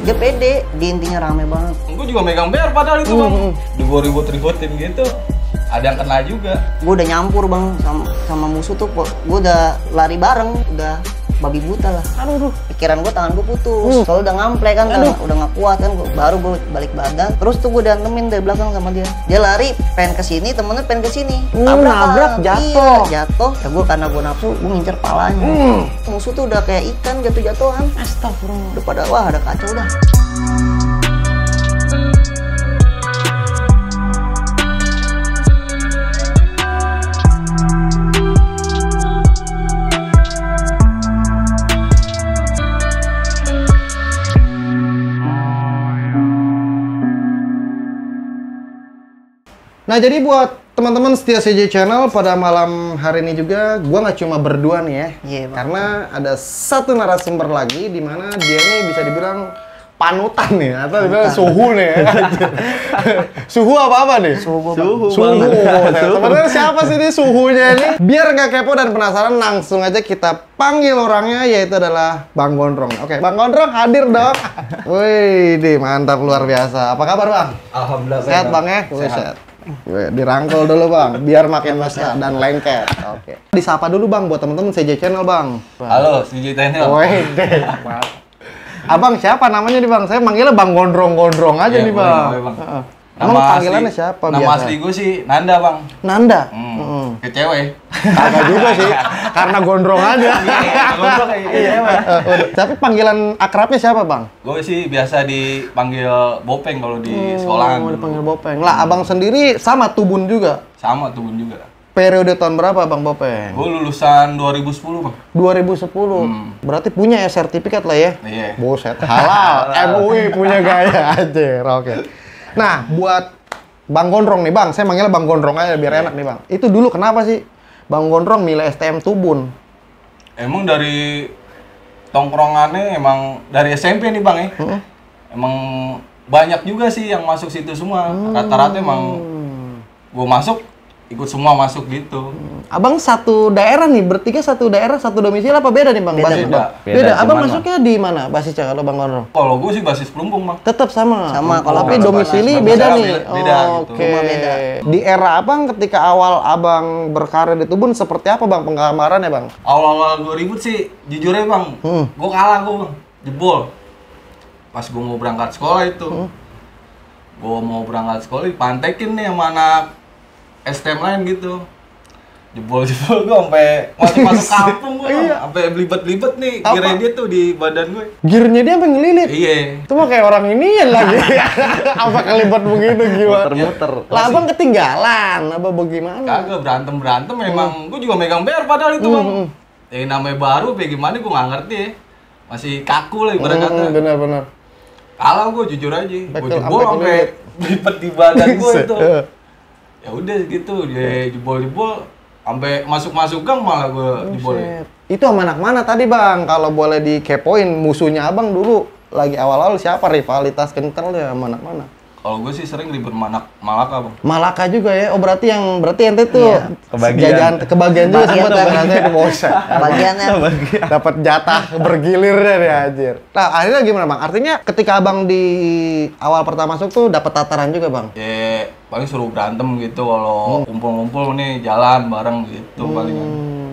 Dia pede, di intinya rame banget. Gue juga megang BR padahal itu bang. Di gue ribut-ributin gitu. Ada yang kena juga. Gue udah nyampur bang sama musuh tuh. Gue udah lari bareng, udah babi buta lah. Aduh, pikiran gue tangan gue putus. Soalnya udah ngample kan, udah gak kuat kan. Baru gue balik badan. Terus tuh gue diantemin dari belakang sama dia. Dia lari, pengen ke sini, temennya pengen ke sini. Nabrak, jatuh. Iya, jatuh. Ya gue karena gue nafsu, gue ngincer palanya. Musuh tuh udah kayak ikan jatuh-jatuhan. Astagfirullah. Udah pada wah ada kacau dah. Nah jadi buat teman-teman setia CJ Channel pada malam hari ini juga gua nggak cuma berdua nih ya. Iya, Bang. Karena ada satu narasumber lagi di mana dia ini bisa dibilang panutan nih atau dibilang suhu nih ya. Suhu apa nih? Suhu. Sebenarnya siapa sih ini suhunya ini? Biar nggak kepo dan penasaran langsung aja kita panggil orangnya yaitu adalah Bang Gondrong. Oke, Bang Gondrong hadir dong. Wih, mantap luar biasa. Apa kabar Bang? Alhamdulillah. Sehat Bang ya? Sehat. Dirangkul dulu Bang, biar makin mesra dan lengket. Oke. Disapa dulu Bang buat temen-temen CJ Channel Bang. Halo, CJ Channel. Wede. Abang siapa namanya nih Bang? Saya manggilnya Bang Gondrong-Gondrong aja nih Bang. Emang panggilannya siapa biasa? Nama asli gue sih Nanda Bang. Nanda? Ke cewek. Kagak juga sih, karena gondrong aja. Gondrong kayak cewek. Tapi panggilan akrabnya siapa Bang? Gue sih biasa dipanggil Bopeng kalau di sekolahan. Oh, dipanggil Bopeng. Lah abang sendiri sama Tubun juga? Sama Tubun juga. Periode tahun berapa Bang Bopeng? Gue lulusan 2010 Bang. 2010. Berarti punya ya sertifikat lah ya? Iya. Buset, halal. MUI punya gaya aja. Oke. Nah, buat Bang Gondrong nih Bang, saya manggilnya Bang Gondrong aja biar enak nih Bang. Itu dulu kenapa sih Bang Gondrong milih STM Tubun? Emang dari tongkrongannya emang dari SMP nih Bang ya. Emang banyak juga sih yang masuk situ semua. Rata-rata emang gue masuk, ikut semua masuk gitu. Abang satu daerah nih, bertiga satu daerah, satu domisili apa beda nih Bang? Beda. Abang masuknya di mana basisnya kalau Bang Gondrong? Kalau gue sih basis Pelumpung Bang. Tetap sama. Kalau tapi domisili beda nih. Beda gitu. Oke. Di era Abang ketika awal Abang berkarir di Tubun seperti apa Bang penggambarannya Bang? Awal-awal gue ribut sih, jujur aja Bang. Gue kalah gue Bang, jebol. Pas gue mau berangkat sekolah itu. Gue mau berangkat sekolah dipantekin nih sama anak STM lain gitu. Jebol gue sampai masuk kampung gue, sampai belibet-belibet nih gearnya dia tuh di badan gue. Gearnya dia sampai ngelilit? Iya. Itu mah kayak orang inian lagi. Apa kelibet begitu gimana? Muter-muter. Lah Abang ketinggalan, apa bagaimana? Kagak berantem emang. Gue juga megang BR padahal itu Bang. Ya namanya baru, kayak gimana gue nggak ngerti ya. Masih kaku lah ibarat kata. Benar-benar. Kalah gue jujur aja. Gue jebol sampai belibet di badan gue itu. Ya udah gitu, dia jebol-jebol sampai masuk gang malah gue jebol. Itu sama anak mana tadi Bang? Kalau boleh dikepoin musuhnya Abang dulu lagi awal-awal siapa rivalitas kental ya sama anak mana? Kalau gue sih sering ribet Malaka Bang. Malaka juga ya. Oh berarti ente tuh kebagian juga sama ternyata itu bosan. Bagiannya Dapat jatah bergilir deh anjir. Nah, akhirnya gimana Bang? Artinya ketika Abang di awal pertama masuk tuh dapat tataran juga Bang? Ya paling suruh berantem gitu kalau kumpul-kumpul nih jalan bareng gitu palingan.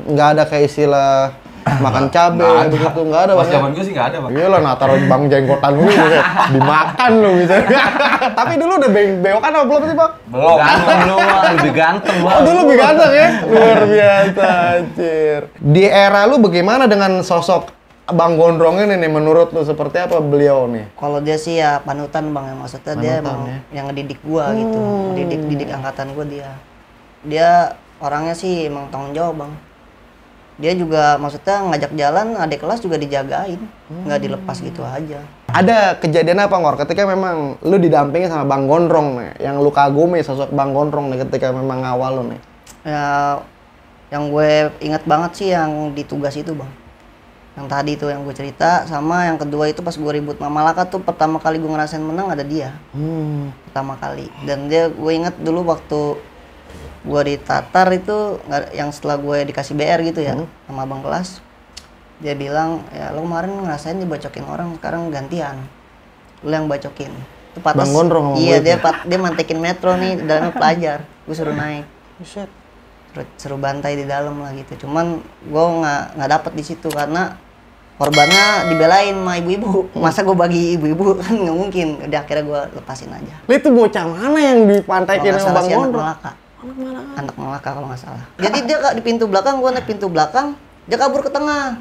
Nggak ada kayak istilah makan cabe begitu, nggak ada Bang. Pas zaman gue sih nggak ada Bang. Iya lah, nah taruh Bang jenggotan lu dimakan lu misalnya. Tapi dulu udah bewokan apa belum sih Bang? Belum lebih ganteng Bang. Oh dulu lebih ganteng ya? Luar biasa anjir. Di era lu bagaimana dengan sosok Bang Gondrong ini nih, menurut lu seperti apa beliau nih? kalau dia sih ya panutan Bang, maksudnya dia emang yang ngedidik gua gitu. Didik angkatan gua dia. Dia orangnya sih emang tanggung jawab Bang. Dia juga maksudnya ngajak jalan adik kelas juga dijagain, nggak dilepas gitu aja. Ada kejadian apa Ngor ketika memang lu didampingi sama Bang Gondrong nih, yang lu kagumi sosok Bang Gondrong nih ketika memang awal lu nih? Ya, yang gue inget banget sih yang di tugas itu Bang. Yang tadi tuh yang gue cerita, sama yang kedua itu pas gue ribut sama Malaka tuh pertama kali gue ngerasain menang ada dia. Pertama kali. Dan dia gue inget dulu waktu gue di Tatar itu, yang setelah gue dikasih BR gitu ya sama abang kelas, dia bilang ya lo kemarin ngerasain dibocokin orang, sekarang gantian. lu yang bacokin. Itu patas. Bang Gondrong sama Iya, muridnya. dia mantekin metro nih, dalamnya pelajar. Gue suruh naik. Buset. Suruh bantai di dalam lah gitu. Cuman gue nggak dapet di situ karena korbannya dibelain sama ibu-ibu. Masa gue bagi ibu-ibu kan nggak mungkin. Udah akhirnya gue lepasin aja. Lu itu bocah mana yang dipantekin Kalau nggak sama salah Bang sih anak Gondrong? Malaka. Anak Malaka kalau nggak salah. Jadi dia di pintu belakang, gue naik pintu belakang, dia kabur ke tengah.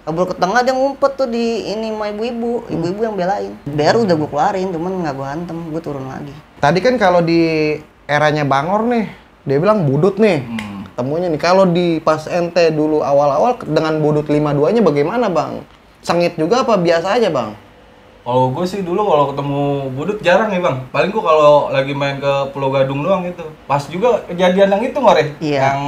Kabur ke tengah, dia ngumpet tuh di ini sama ibu-ibu. Ibu-ibu yang belain. BR udah gue keluarin, cuman nggak gue hantem, gue turun lagi. Tadi kan kalau di eranya Bangor nih, dia bilang budut nih. Temunya nih, kalau di pas ente dulu awal-awal dengan budut 52-nya bagaimana Bang? Sengit juga apa biasa aja Bang? Kalau gue sih dulu kalau ketemu budut jarang ya bang. Paling gue kalau lagi main ke Pulau Gadung doang itu. Pas juga kejadian yang itu nggak Re? Iya. Yang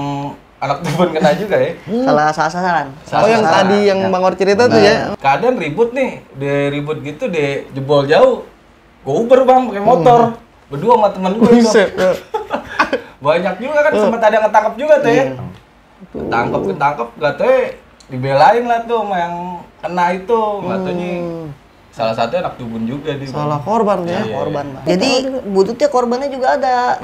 anak tebon kena juga ya. Salah sasaran. Oh yang Salah. tadi yang Bangor cerita tuh ya? Keadaan ribut nih, dia ribut gitu, dia jebol jauh. Gue Uber bang, pakai motor. Berdua sama temen gue itu. Buset. Banyak juga kan, sempat ada yang ketangkep juga tuh ya. Ketangkep, gak tau ya, dibelain lah tuh sama yang kena itu. Gak taunya salah satu anak tubun juga dia. Salah korban ya? Iya. Korban, Bang. Jadi bututnya korbannya juga ada.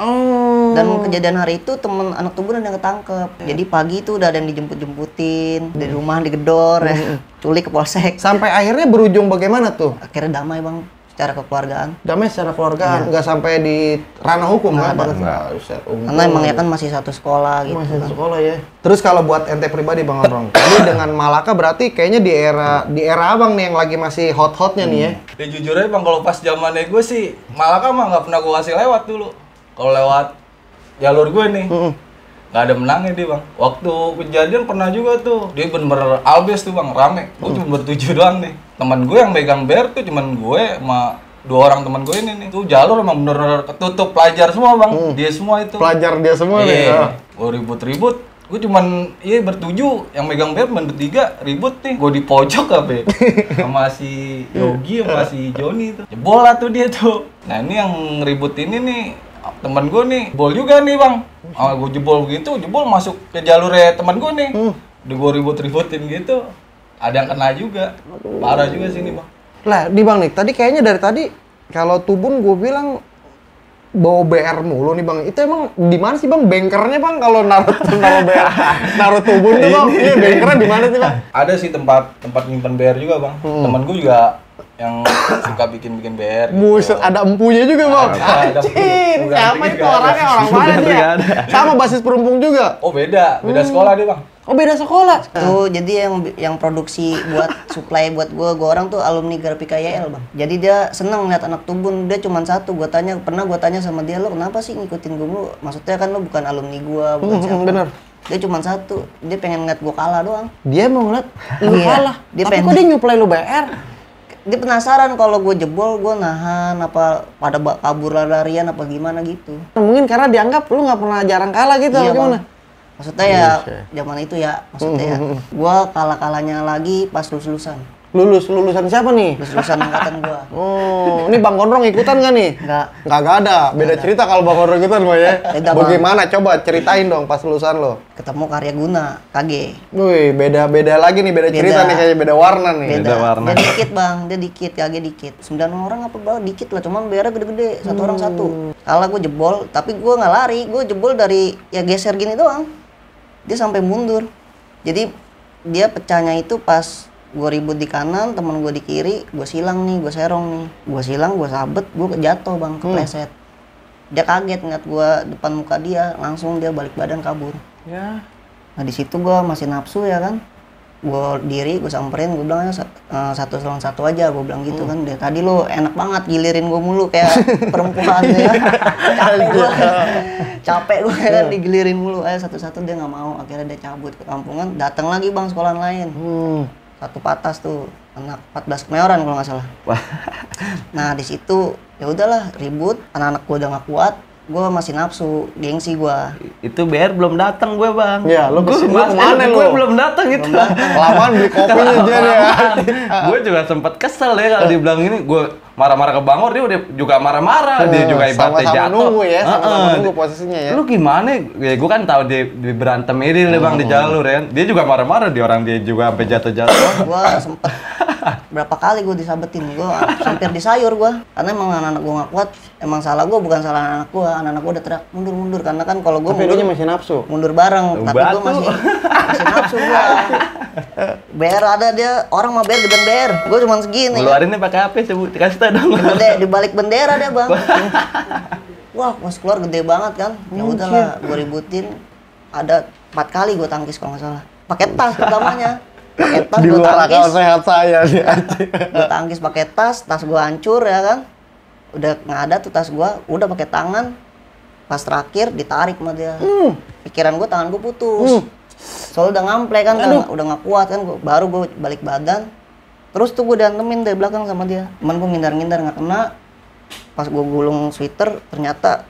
Dan kejadian hari itu temen anak tubun ada yang ketangkep. Jadi pagi itu udah ada yang dijemput-jemputin dari rumah digedor ya. Culik ke polsek. Sampai akhirnya berujung bagaimana tuh? Akhirnya damai bang, secara kekeluargaan. Damai secara keluargaan, nggak sampai di ranah hukum Nggak kan? ada. Buset, Karena emang ya kan masih satu sekolah gitu. masih sekolah ya. Terus kalau buat ente pribadi Bang Gondrong, tadi dengan Malaka berarti kayaknya di era abang nih yang lagi masih hot-hotnya nih ya. Ya jujur aja bang, kalau pas zamannya gue sih Malaka mah nggak pernah gue kasih lewat dulu. Kalau lewat jalur gue nih, nggak ada menangnya dia bang. Waktu kejadian pernah juga tuh, dia bener-bener albes tuh bang, rame. Gue cuma bertujuh doang nih. Teman gue yang megang BR tuh cuman gue sama 2 orang teman gue ini nih. Tuh jalur emang bener-bener ketutup pelajar semua bang. Dia semua itu. Pelajar dia semua nih. Iya, Ya. gue ribut-ribut. Gue cuman bertujuh, yang megang BR cuma bertiga, ribut nih. Gue di pojok apa sama si Yogi sama si Joni tuh. Jebol lah tuh dia tuh. Nah ini yang ribut ini nih, teman gue nih, jebol juga nih bang. Gue jebol begitu, jebol masuk ke jalurnya teman gue nih. Udah gue ribut-ributin gitu, ada yang kena juga. Parah juga sih ini bang. Lah, di Bang nih, tadi kayaknya dari tadi kalau Tubun gue bilang bawa BR mulu nih Bang. Itu emang di mana sih Bang bengkernya Bang kalau naruh BR, naruh Tubun tuh Bang? Ini bengkernya di mana sih Bang? Ada sih tempat nyimpen BR juga bang. Temen gue juga yang suka bikin BR. Gitu. Buset, ada empunya juga Bang. Ada. Anjir, Bukan siapa tiga, itu ada. orangnya? Orang mana dia? Sama basis perumpung juga? Oh beda sekolah dia bang. Oh beda sekolah? Tuh jadi yang produksi buat supply buat gua orang tuh alumni Grafika YL bang. Jadi dia seneng lihat anak tubun, dia cuma satu. Pernah gua tanya sama dia, lo kenapa sih ngikutin gua mulu? Maksudnya kan lo bukan alumni gua, bukan siapa. Bener. Dia cuma satu, dia pengen ngeliat gua kalah doang. Dia mau ngeliat lu Iya, kalah. dia Tapi pengen- kok dia nyuplai lu BR? Dia penasaran kalau gue jebol, gue nahan apa pada kabur larian apa gimana gitu. Mungkin karena dianggap lu nggak pernah jarang kalah gitu, Iya, atau gimana? Bang. Maksudnya ya zaman itu ya, maksudnya ya. Gue kalah-kalahnya lagi pas lulusan. Lulusan siapa nih? Lulusan angkatan gue. Oh, ini Bang Gondrong ikutan nggak nih? Enggak. Nggak ada. Beda cerita kalau Bang Gondrong ikutan mah ya. Beda, Bang. Bagaimana? Coba ceritain dong pas lulusan lo. Ketemu Karya Guna, KG. Wih, beda lagi nih, beda cerita Beda. nih, kayak beda warna nih. Beda. Dia dikit bang, dia dikit, KG dikit. 9 orang apa berapa dikit lah, cuman bayarnya gede-gede, satu orang satu. Kalah gue jebol, tapi gue nggak lari, gue jebol dari ya geser gini doang. Dia sampai mundur. Jadi dia pecahnya itu pas gue ribut di kanan, temen gue di kiri, gue silang nih, gue serong nih. Gue silang, gue sabet, gue jatuh bang, kepleset. Dia kaget ngeliat gue depan muka dia, langsung dia balik badan kabur. Ya. Nah di situ gue masih nafsu ya kan, gue diri, gue samperin, gue bilang satu lawan satu aja, gue bilang gitu kan. Dia tadi lo enak banget gilirin gue mulu kayak perempuan ya, capek gue kan digilirin mulu. Satu-satu dia nggak mau, akhirnya dia cabut ke kampungan, datang lagi bang sekolah lain. Satu patas tuh anak 14 Kemayoran kalau nggak salah. Nah di situ ya udahlah ribut, anak-anak gue udah nggak kuat, gue masih nafsu, gengsi gue. Itu BR belum datang gue bang. Ya, lu kemana lu? Gue belum datang itu. Kelamaan beli kopinya dia ya. Gue juga sempat kesel ya kalau dibilang ini. Gue marah-marah ke Bangor, dia udah juga marah-marah. Dia juga ibaratnya Sama-sama jatuh. nunggu ya, sama-sama nunggu posisinya ya. Lu gimana? Ya gue kan tahu dia berantem ini bang di jalur ya. Dia juga marah-marah, dia juga sampai jatuh-jatuh. Gue sempet Berapa kali gue disabetin, gue hampir disayur gue. Karena emang anak-anak gue nggak kuat, emang salah gue bukan salah anak gue udah teriak mundur. Karena kan kalau gue Tapi lu masih nafsu. mundur bareng, tapi gue masih nafsu gue. BR ada dia, orang mah BR gedean BR, gue cuma segini. Ngeluarinnya pakai apa sebut? Kasih tau dong. Gede di balik bendera dia bang. Wah pas keluar gede banget kan. Ya udahlah, gue ributin. Ada 4 kali gue tangkis kalau nggak salah. Pakai tas utamanya. Pakai tas Di gue luar akal tangkis. sehat saya nih anjing. Gue tangkis pakai tas gue hancur ya kan. Udah nggak ada tuh tas gue, udah pakai tangan. Pas terakhir ditarik sama dia. Pikiran gue tangan gue putus. Soalnya udah ngample kan, udah nggak kuat kan. Baru gue balik badan. Terus tuh gue diantemin dari belakang sama dia. Cuman gue ngindar nggak kena. Pas gue gulung sweater ternyata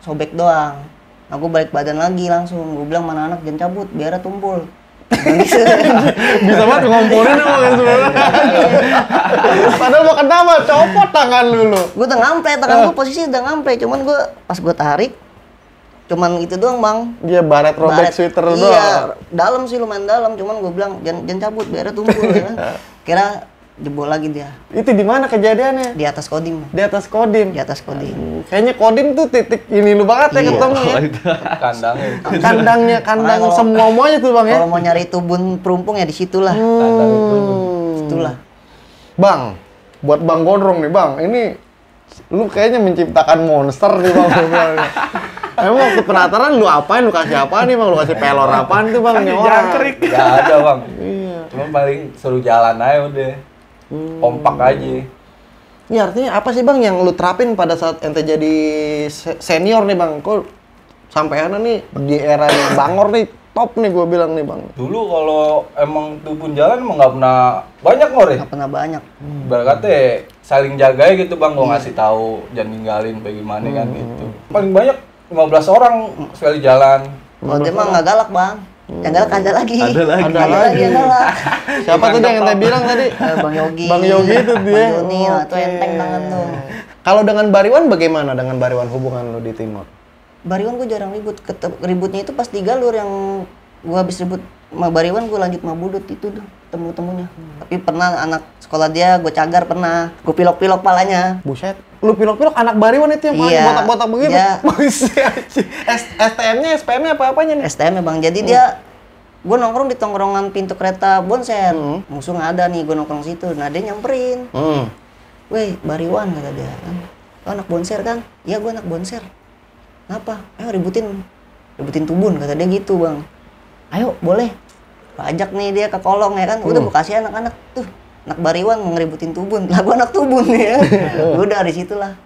sobek doang. Nah gue balik badan lagi langsung. Gue bilang mana anak jangan cabut, biar tumpul. Bisa banget ngomporin emang kan sebenarnya. Padahal mau kena mah copot tangan lu. Gue udah ngampe, tangan gue posisi udah ngampe. Cuman gue pas gue tarik, cuman itu doang bang. Dia baret robek sweater doang. Iya, dalam sih lumayan dalam. Cuman gue bilang jangan cabut, biar tumpul ya kan. Kira jebol lagi dia. Itu di mana kejadiannya? Di atas kodim. Di atas kodim. Di atas kodim. Kayaknya kodim tuh titik ini lu banget ya Iya. ketemu ya. Kandangnya. Kandang Makanya semua-muanya tuh bang ya. Kalau mau nyari tubun perumpung ya di situlah. Situlah. Bang, buat Bang Gondrong nih bang, ini lu kayaknya menciptakan monster nih bang. Emang waktu penataran lu apain? Lu kasih apa nih bang? Lu kasih pelor apaan tuh bang? Nih orang. Jangkrik. Gak ada bang. Iya. Cuma paling suruh jalan aja udah. Kompak aja. Ini artinya apa sih bang yang lu terapin pada saat ente jadi senior nih bang? Kok sampai nih di eranya Bangor nih top nih gue bilang nih bang. Dulu kalau emang tubun jalan emang nggak pernah banyak ngore. Nggak pernah banyak. Berarti saling jaga gitu bang, gue ngasih tahu jangan ninggalin bagaimana kan gitu. Paling banyak 15 orang sekali jalan. Kalau dia mah nggak galak bang. Yang galak ada lagi. Ada lagi. Ada lagi yang galak. Siapa tuh yang ente bilang tadi? Bang Yogi. Bang Yogi itu dia. Bang Yoni, nah, itu Oke. enteng tangan tuh. Kalau dengan Bariwan bagaimana dengan Bariwan hubungan lu di Timur? Bariwan gue jarang ribut. Ributnya itu pas di galur yang gue habis ribut sama Bariwan, gue lanjut sama Budut itu tuh temu-temunya. Tapi pernah anak sekolah dia gue cagar pernah. Gue pilok-pilok palanya. Buset, lu pilok-pilok anak Bariwan itu yang paling Iya. botak-botak begitu? Iya. Buset. STM-nya, SPM-nya apa-apanya nih? STM ya bang. Jadi dia gue nongkrong di tongkrongan pintu kereta Bonser. Musuh nggak ada nih, gue nongkrong situ. Nah dia nyamperin. Weh, Bariwan kata dia kan. Lo anak Bonser kan? Iya gue anak Bonser. Kenapa? Ayo ributin tubun kata dia gitu bang. Ayo boleh. Gua ajak nih dia ke kolong ya kan. Udah gue kasih anak-anak tuh. Anak Bariwan mau ngeributin tubun. Lah gue anak tubun ya. Udah dari situlah.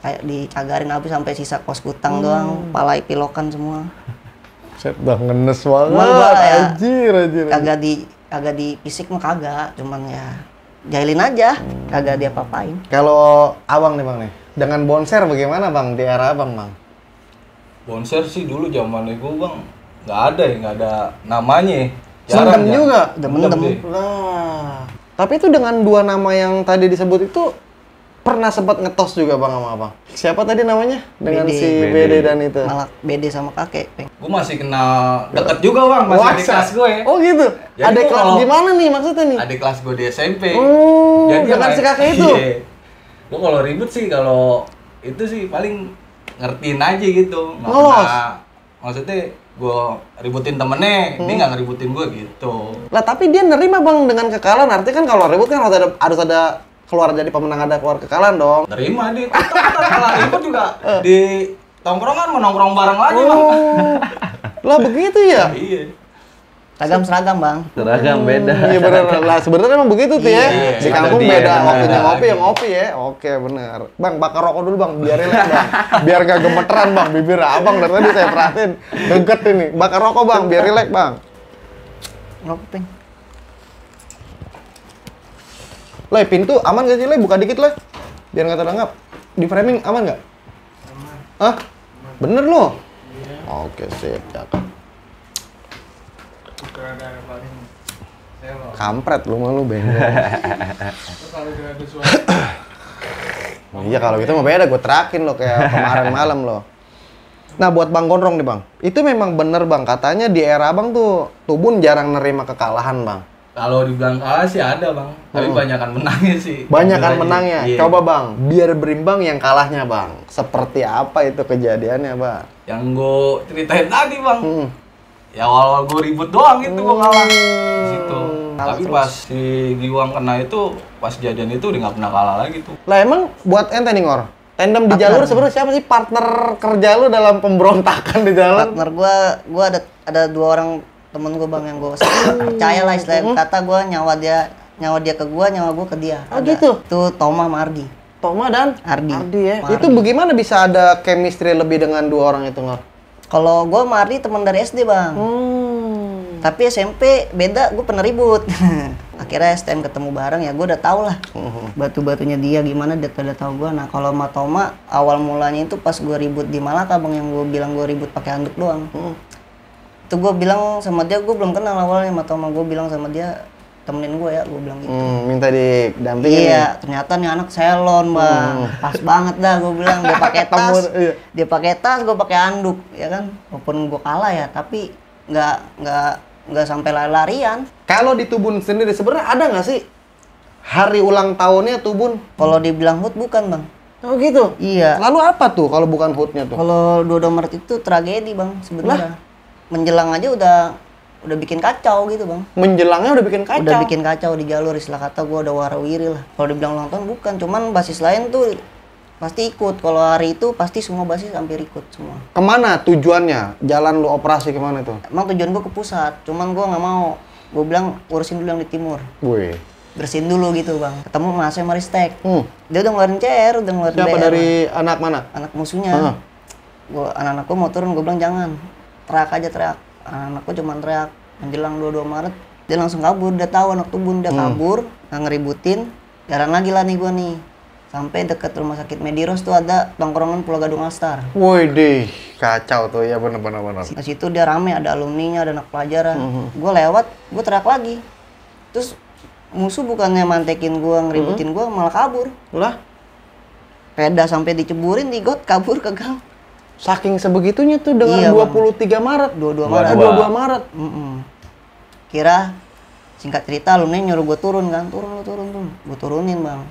Kayak dicagarin habis sampai sisa kos kutang doang. Palai pilokan semua. Set dah ngenes banget. Cuman gua ya, Anjir. kagak di fisik mah kagak. Cuman ya jahilin aja. Kagak dia apa-apain. Kalau abang nih bang nih, dengan Bonser bagaimana bang di era abang bang? Bonser sih dulu zamannya gue bang nggak ada namanya. Mendem juga? Udah mendem. deh. Lah, tapi itu dengan dua nama yang tadi disebut itu pernah sempat ngetos juga bang sama abang. Siapa tadi namanya? Dengan BD. si BD dan itu. Malah beda sama kakek. Gue masih kenal deket juga bang, masih di kelas gue. Oh gitu? Jadi Ada gua kelas kalau- gimana nih maksudnya nih? Adik kelas gue di SMP. Oh, dengan kayak- si kakek itu? Iya. Gue kalau ribut sih kalau itu sih paling ngertiin aja gitu. Nggak Ngelos? pernah- maksudnya gue ributin temennya, dia nggak ngeributin gue gitu. Lah tapi dia nerima bang dengan kekalahan. Artinya kan kalau ribut kan harus ada keluar jadi pemenang, ada keluar kekalahan dong. Terima dia. Tetap kalau ribut juga di tongkrongan mau nongkrong bareng lagi bang. Lah begitu ya? Iya. Seragam bang. Seragam beda. Iya benar. Lah sebenarnya emang begitu tuh ya. Iya, Di ada kampung dia, beda, benar. ngopinya Beda ngopi ya lagi. ngopi ya. Oke benar. Bang bakar rokok dulu bang, biar relax bang. Biar gak gemeteran bang, bibir abang dari tadi saya perhatiin. Deget ini. Bakar rokok bang, biar relax bang. Ngopeng. Le, pintu aman gak sih Le? Buka dikit Le. Biar gak terangkap. Di framing aman gak? Aman. Hah? Bener lo? Iya. Oke sip, cakep. Kampret lu mah lu bengong. Iya kalau gitu mah beda, gue terakin lo kayak kemarin malam lo. Nah buat Bang Gondrong nih bang, itu memang bener bang, katanya di era abang tuh Tubun jarang nerima kekalahan bang. Kalau dibilang kalah sih ada bang, tapi banyakan menangnya sih. Banyakan Jujur aja. menangnya. Iya. Coba bang, biar berimbang yang kalahnya bang. Seperti apa itu kejadiannya bang? Yang gue ceritain tadi bang, ya awal-awal gue ribut doang itu gue kalah di situ. Kalah Tapi terus. pas si Giwang kena itu, pas kejadian itu udah nggak pernah kalah lagi tuh. Lah emang buat ente nih Ngor, tandem di jalur sebenarnya siapa sih partner kerja lu dalam pemberontakan di jalan? Partner gua ada 2 orang temen gua bang yang gua percaya lah istilahnya kata gua nyawa dia ke gua, nyawa gua ke dia. Oh, gitu? Itu Toma sama Ardi. Toma dan Ardi. ya. Ardi. Itu bagaimana bisa ada chemistry lebih dengan 2 orang itu Ngor? Kalau gua sama Ardi teman dari SD bang. Tapi SMP beda, gue pernah ribut. Akhirnya STM ketemu bareng ya, gue udah tau lah batu-batunya dia gimana, dia udah tau gue. Nah kalau sama Toma awal mulanya itu pas gue ribut di Malaka bang, yang gue bilang gue ribut pakai handuk doang. Itu gue bilang sama dia, gue belum kenal awalnya sama Toma, gue bilang sama dia temenin gue ya, gue bilang gitu. Minta didampingin. Iya, ternyata nih anak selon bang, pas banget dah gue bilang. Dia pakai tas, Iya. dia pakai tas, gue pakai handuk, ya kan. Walaupun gue kalah ya, tapi nggak sampai lari-larian. Kalau di Tubun sendiri sebenarnya ada nggak sih hari ulang tahunnya Tubun? Kalau dibilang HUT bukan bang. Oh gitu. Iya. Lalu apa tuh kalau bukan HUT-nya tuh? Kalau 22 Maret itu tragedi bang sebenarnya. Menjelang aja udah bikin kacau gitu bang. Menjelangnya udah bikin kacau. Udah bikin kacau di jalur, istilah kata gue udah warawiri lah. Kalau dibilang ulang tahun bukan, cuman basis lain tuh pasti ikut. Kalau hari itu pasti semua basis hampir ikut semua. Kemana tujuannya? Jalan lu operasi kemana tuh? Emang tujuan gue ke pusat, cuman gue nggak mau. Gue bilang urusin dulu yang di timur. Wih. Bersihin dulu gitu bang. Ketemu sama Asep Maristek. Dia udah ngeluarin CR, udah ngeluarin Siapa BR. dari anak mana? Anak musuhnya. Anak-anak gue mau turun, gue bilang jangan. Teriak aja teriak. Anak gue cuma teriak. Menjelang 22 Maret, dia langsung kabur. Dia tahu anak Tubun, dia kabur, nggak ngeributin. Jalan lagi lah nih gue nih. Sampai deket rumah sakit Mediros tuh ada tongkrongan Pulau Gadung Alstar. Woi deh, kacau tuh ya bener. Di situ dia rame, ada alumninya, ada anak pelajaran. Gue lewat, gue teriak lagi. Terus musuh bukannya mantekin gue, ngeributin gue, malah kabur. Lah, Peda sampai diceburin di got, kabur ke gang. saking sebegitunya tuh dengan Iya, 23 Maret. 22 Maret. 22 Maret. Kira singkat cerita alumni nyuruh gue turun kan, turun. Gue turunin bang.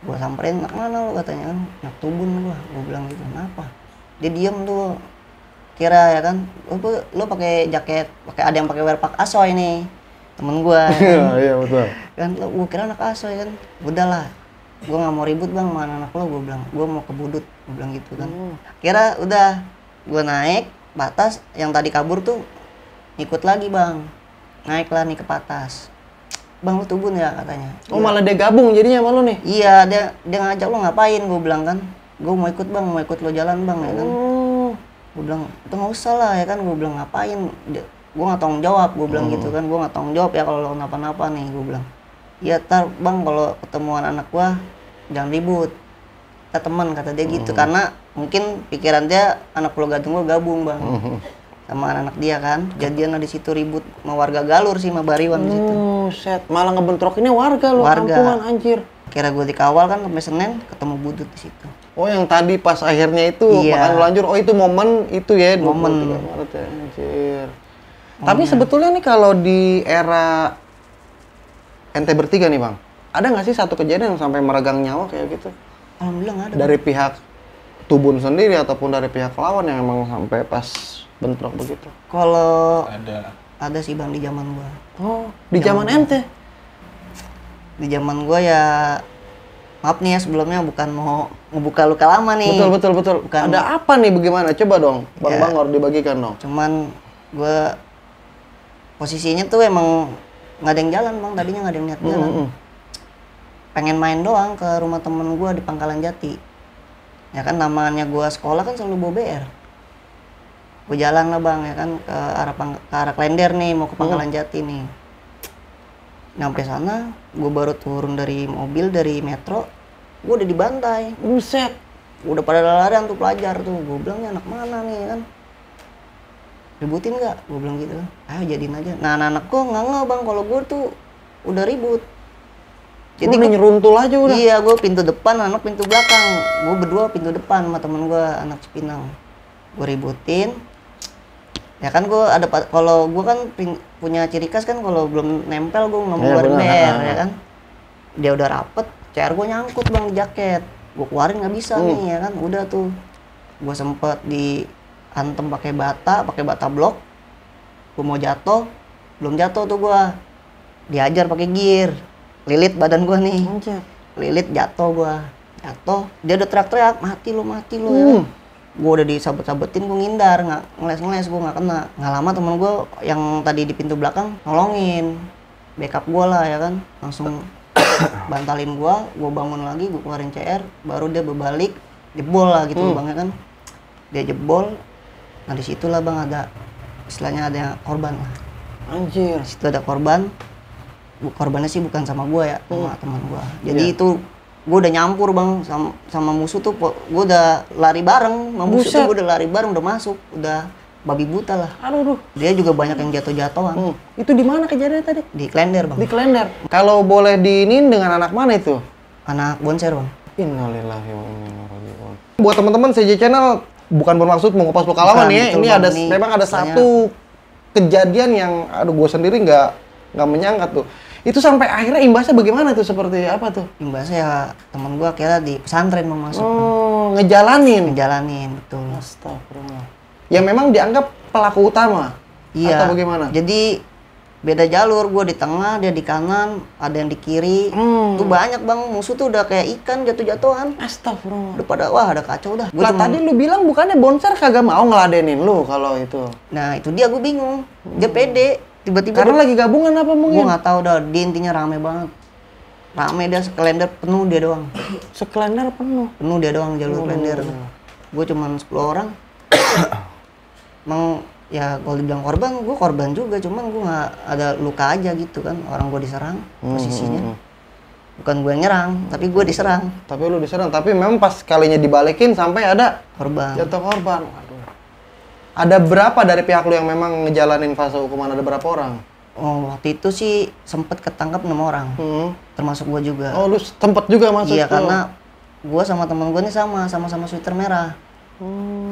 Gue samperin, nak mana lu katanya kan, nak Tubun gue bilang gitu, kenapa? Dia diem tuh, kira ya kan, lu pakai jaket, ada yang pakai werpak Asoy nih, temen gue. Iya betul. Kan gue kira anak Asoy kan, udahlah, gue nggak mau ribut bang sama anak lo, gue bilang, gue mau ke Budut, gue bilang gitu kan. Kira udah, gue naik batas, yang tadi kabur tuh ikut lagi bang, naiklah nih ke patas. Bang lu Tubun ya katanya. Oh malah dia gabung jadinya sama lu nih? Iya, dia ngajak lo ngapain, gue bilang kan. Gue mau ikut bang, mau ikut lo jalan bang ya kan. Gue bilang, itu nggak usah lah ya kan, gue bilang ngapain. Gue nggak tanggung jawab, gue bilang gitu kan. Gue nggak tanggung jawab ya kalau lo kenapa-napa nih, gue bilang. Iya tar bang, kalau ketemuan anak gue jangan ribut. Kita teman kata dia gitu, karena mungkin pikiran dia anak Pulau Gadung gue gabung bang. Sama anak dia kan, jadian di situ ribut sama warga Galur sih, sama Bariwan di situ. Set, malah ngebentrokinnya warga lu, Warga. kampungan anjir. Kira gue dikawal kan sampai Senin, ketemu Budut di situ. Oh yang tadi pas akhirnya itu Iya. makan lanjut, oh itu momen itu ya 23 Momen. Maret ya, anjir. Tapi sebetulnya nih kalau di era ente bertiga nih bang, ada nggak sih satu kejadian yang sampai meregang nyawa kayak gitu? Alhamdulillah nggak ada. Dari pihak Tubun sendiri ataupun dari pihak lawan yang emang sampai pas bentrok begitu? Kalau Ada sih bang di zaman gua. Oh, di zaman ente? Di zaman gua ya, maaf nih ya sebelumnya bukan mau ngebuka luka lama nih. Betul. Bukan- Ada apa nih bagaimana? Coba dong, Bang Ya. Bangor dibagikan dong. Cuman gua posisinya tuh emang nggak ada yang jalan bang, tadinya nggak ada yang niat jalan. Pengen main doang ke rumah temen gua di Pangkalan Jati. Ya kan namanya gua sekolah kan selalu bawa BR. Gue jalan lah bang ya kan ke arah Klender nih, mau ke Pangkalan Jati nih. Nyampe sana, gue baru turun dari mobil dari metro, gue udah dibantai. Buset. Udah pada larian tuh pelajar tuh. Gue bilang, "Ini anak mana nih kan? Ributin nggak?" Gue bilang gitu kan. Ayo jadiin aja. Nah anak-anak gue nggak bang, kalau gue tuh udah ribut. Jadi nyeruntul aja udah. Iya, gue pintu depan, anak pintu belakang. Gue berdua pintu depan sama temen gue, anak Cipinang. Gue ributin. Ya kan gue ada kalau gue kan punya ciri khas kan kalau belum nempel gue nggak mau Iya, keluarin bener. ber ya kan. Dia udah rapet, CR gue nyangkut bang di jaket. Gue keluarin nggak bisa nih ya kan. Udah tuh. Gue sempet diantem pakai bata blok. Gue mau jatuh, belum jatuh tuh gue. Diajar pakai gear. Lilit badan gue nih. Anjir. Lilit jatuh gue. Jatuh, dia udah teriak-teriak, mati lu ya kan. Gue udah disabet-sabetin, gue ngindar, nggak ngeles gue nggak kena. Nggak lama temen gue yang tadi di pintu belakang nolongin, backup gue lah ya kan, langsung bantalin gue bangun lagi, gue keluarin CR, baru dia berbalik, jebol lah gitu bang ya kan, dia jebol, nah disitulah bang ada, istilahnya ada korban lah. Anjir. Situ ada korban, korbannya sih bukan sama gue ya, sama teman gue. Jadi itu gue udah nyampur bang sama musuh tuh, gue udah lari bareng sama musuh tuh, gue udah lari bareng, udah masuk, udah babi buta lah. Aduh. Dia juga banyak yang jatuh-jatuhan. Itu di mana kejadiannya tadi? Di Klender bang. Di Klender. Kalau boleh diinin dengan anak mana itu? Anak bonser bang. Innalillahi wa inna ilaihi raji'un. Buat teman-teman CJ Channel bukan bermaksud mengupas luka lama Bukan, nih. betul, Ini Bang. ada Ini memang ada istilahnya- satu kejadian yang aduh gue sendiri nggak menyangka tuh. Itu sampai akhirnya imbasnya bagaimana tuh? Seperti apa tuh? Imbasnya ya temen gue akhirnya di pesantren mau masuk. Oh, ngejalanin. Ngejalanin betul. Astagfirullah. Yang memang dianggap pelaku utama. Iya. Atau bagaimana? Jadi beda jalur, gue di tengah, dia di kanan, ada yang di kiri. Tuh banyak bang, musuh tuh udah kayak ikan jatuh-jatuhan. Astagfirullah. Udah pada wah ada kacau dah. Gua Lah cuman- tadi lu bilang bukannya bonser kagak mau ngeladenin lu kalau itu. Nah itu dia gue bingung. Dia pede, tiba-tiba Karena lagi gabungan apa gue mungkin? nggak tahu dah. Dia intinya rame banget. Rame dia Klender penuh dia doang. Sekelender penuh. Penuh dia doang jalur Klender. Gue cuman 10 orang. Emang ya kalau dibilang korban, gue korban juga. Cuman gue nggak ada luka aja gitu kan. Orang gue diserang posisinya. Bukan gue yang nyerang, tapi gue diserang. Tapi lu diserang, tapi memang pas kalinya dibalikin sampai ada Korban. jatuh korban. Waduh. Ada berapa dari pihak lu yang memang ngejalanin fase hukuman? Ada berapa orang? Oh waktu itu sih sempet ketangkap 6 orang. Termasuk gue juga. Oh, lu sempet juga masuk Iya tuh? karena gue sama temen gue nih sama-sama sweater merah.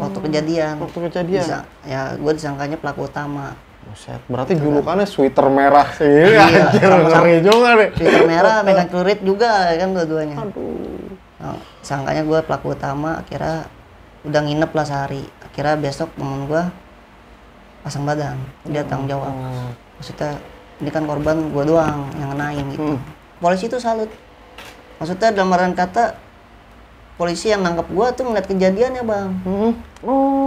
Waktu kejadian. Waktu kejadian? Ya gue disangkanya pelaku utama. Buset, berarti julukannya sweater merah sih. Iya, Anjir, sama-sama. ngeri juga nih. Sweater merah, megang celurit juga kan dua-duanya. Nah, sangkanya gue pelaku utama, akhirnya udah nginep lah sehari. Akhirnya besok temen gue pasang badan, dia tanggung jawab. Maksudnya ini kan korban gue doang yang ngenain gitu. Polisi itu salut. Maksudnya dalam artian kata polisi yang nangkep gue tuh ngeliat kejadiannya bang.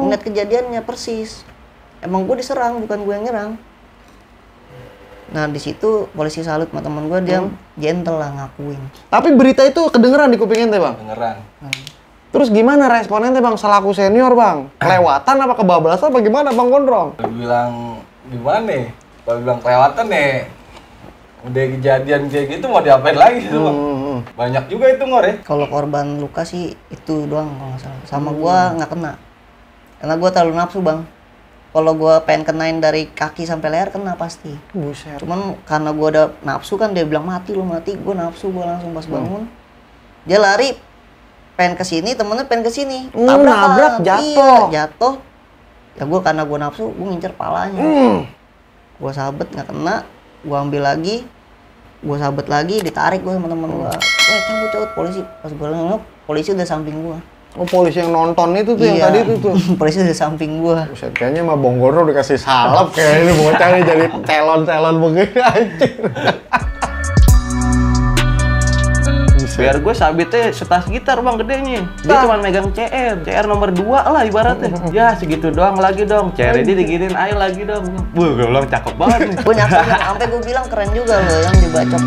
Ngeliat kejadiannya persis. Emang gue diserang, bukan gue yang nyerang. Nah di situ polisi salut sama temen gue, dia gentle lah ngakuin. Tapi berita itu kedengeran di kuping ente, Bang? Beneran. Terus gimana responnya Bang, selaku senior Bang? Kelewatan apa kebablasan apa gimana Bang Gondrong? Bilang gimana nih? Kalau bilang kelewatan nih, udah kejadian kayak gitu mau diapain lagi tuh bang? Banyak juga itu ngor ya. Kalau korban luka sih itu doang kalau nggak salah. Sama gua nggak kena. Karena gua terlalu nafsu bang. Kalau gua pengen kenain dari kaki sampai leher kena pasti. Buset. Cuman karena gua ada nafsu kan dia bilang mati lu mati. Gua nafsu gua langsung pas bangun. Dia lari pengen ke sini, temennya pengen ke sini. Nabrak, jatuh. Iya, jatuh. Ya gua karena gua nafsu, gua ngincer palanya. Gua sabet nggak kena, gua ambil lagi. Gua sabet lagi, ditarik gua sama temen gua. Weh cabut polisi. Pas gua nengok, polisi udah samping gua. Oh, polisi yang nonton itu tuh yang tadi itu tuh. Polisi udah samping gua. Buset, kayaknya mah Bang Gondrong dikasih salep kayak ini bocah nih jadi calon-calon begini anjir. Biar gue sabitnya setas gitar bang gedenya. Dia cuma megang CR nomor 2 lah ibaratnya. Ya segitu doang lagi dong. CR ini diginin ayo lagi dong. Gue bilang cakep banget nih. Gua nyatet sampai gua bilang keren juga loh yang dibacok.